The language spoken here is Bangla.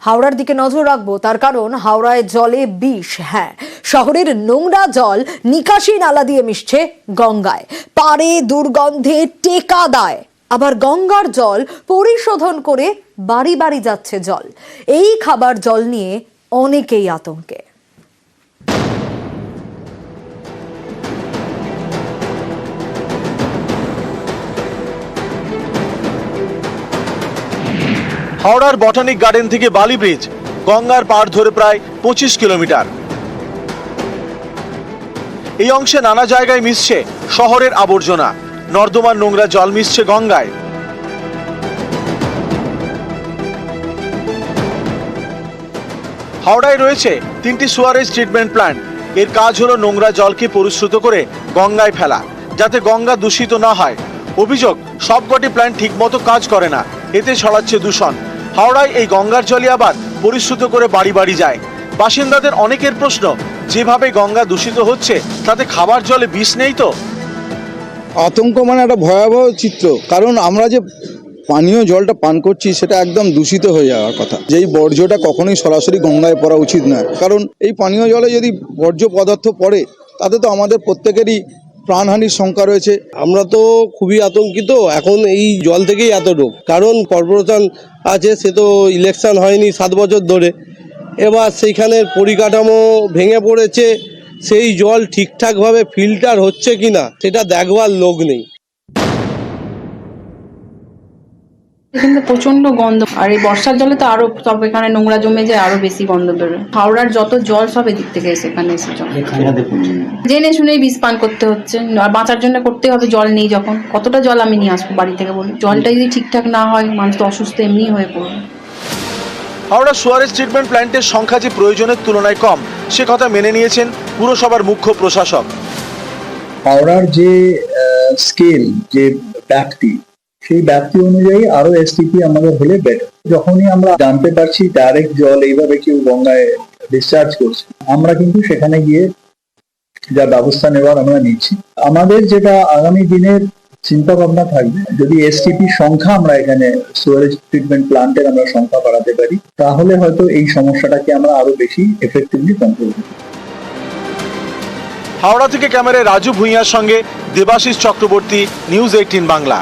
হাওড়ার দিকে নজর রাখবো, তার কারণ হাওড়ায় জলে বিষ। হ্যাঁ, শহরের নোংরা জল নিকাশি নালা দিয়ে মিশছে গঙ্গায়, পারে দুর্গন্ধে টেকা দায়। আবার গঙ্গার জল পরিশোধন করে বাড়ি বাড়ি যাচ্ছে জল। এই খাবার জল নিয়ে অনেকেই আতঙ্কে। হাওড়ার বটানিক গার্ডেন থেকে বালি ব্রিজ গঙ্গার পাড় ধরে প্রায় 25 কিলোমিটার। এই অংশে নানা জায়গায় মিশছে শহরের আবর্জনা, নর্দমার নোংরা জল মিশছে গঙ্গায়। হাওড়ায় রয়েছে 3টি সুয়ারেজ ট্রিটমেন্ট প্ল্যান্ট। এর কাজ হলো নোংরা জলকে পরিশ্রুত করে গঙ্গায় ফেলা, যাতে গঙ্গা দূষিত না হয়। অভিযোগ, সবকটি প্ল্যান্ট ঠিকমতো কাজ করে না, এতে ছড়াচ্ছে দূষণ। হাওড়ায় এই গঙ্গার জলই আবার পরিশ্রুত করে বাড়ি বাড়ি যায়। বাসিন্দাদের অনেকের প্রশ্ন, যেভাবে গঙ্গা দূষিত হচ্ছে তাতে খাবার জলে বিষ নেই তো? আতঙ্ক মানে একটা ভয়াবহ চিত্র, কারণ আমরা যে পানীয় জলটা পান করছি সেটা একদম দূষিত হয়ে যাওয়ার কথা। যেই বর্জ্যটা কখনোই সরাসরি গঙ্গায় পড়া উচিত নয়, কারণ এই পানীয় জলে যদি বর্জ্য পদার্থ পড়ে তাতে তো আমাদের প্রত্যেকেরই প্রাণহানির শঙ্কা রয়েছে। আমরা তো খুবই আতঙ্কিত এখন এই জল থেকেই এত রোগ, কারণ কর্পোরেশন আছে, সে তো ইলেকশন হয়নি 7 বছর ধরে, এবার সেইখানের পরিকাঠামো ভেঙে পড়েছে, সেই জল ঠিকঠাকভাবে ফিল্টার হচ্ছে কিনা সেটা দেখবার লোক নেই। কিন্তু প্রচন্ড গন্ধ, আর এই বর্ষার জলে তো আরো সব এখানে নোংরা জমে যায়, আরো বেশি গন্ধ বেরোয়। হাওড়ার যত জল সব এদিক থেকে এসে এখানে এসে জল জেনে শুনেই বিষ পান করতে হচ্ছে, আর বাঁচার জন্য করতে হবে। জল নেই যখন, কতটা জল আমি নিয়ে আসবো বাড়ি থেকে বলি? জলটা যদি ঠিকঠাক না হয় মানুষ তো অসুস্থ এমনি হয়ে পড়বে। হাওড়া সুয়ারেজ ট্রিটমেন্ট প্ল্যান্টের সংখ্যা যে প্রয়োজনের তুলনায় কম, সে কথা মেনে নিয়েছেন পুরসভার মুখ্য প্রশাসক। হাওড়ার যে স্কেল, যে ব্যাপ্তি, সেই ব্যাপ্তি অনুযায়ী আরো এসটিপি আমাদের হলে বেটার। যখনই আমরা জানতে পারছি ডাইরেক্ট জল এইভাবে কেউ গঙ্গায় ডিসচার্জ করছে, আমরা কিন্তু সেখানে গিয়ে যা ব্যবস্থা নেওয়ার আমরা নিচ্ছি। আমাদের যেটা আগামী দিনের চিন্তা ভাবনা থাকবে, যদি এসটিপি সংখ্যা আমরা এখানে সুয়ারেজ ট্রিটমেন্ট প্ল্যান্টের আমরা সংখ্যা বাড়াতে পারি, তাহলে হয়তো এই সমস্যাটাকে আমরা আরো বেশি এফেক্টিভলি কন্ট্রোল করতে পারি। হাওড়া থেকে ক্যামেরায় রাজু ভূঁইয়ার সঙ্গে দেবাশিস চক্রবর্তী, নিউজ 18 বাংলা।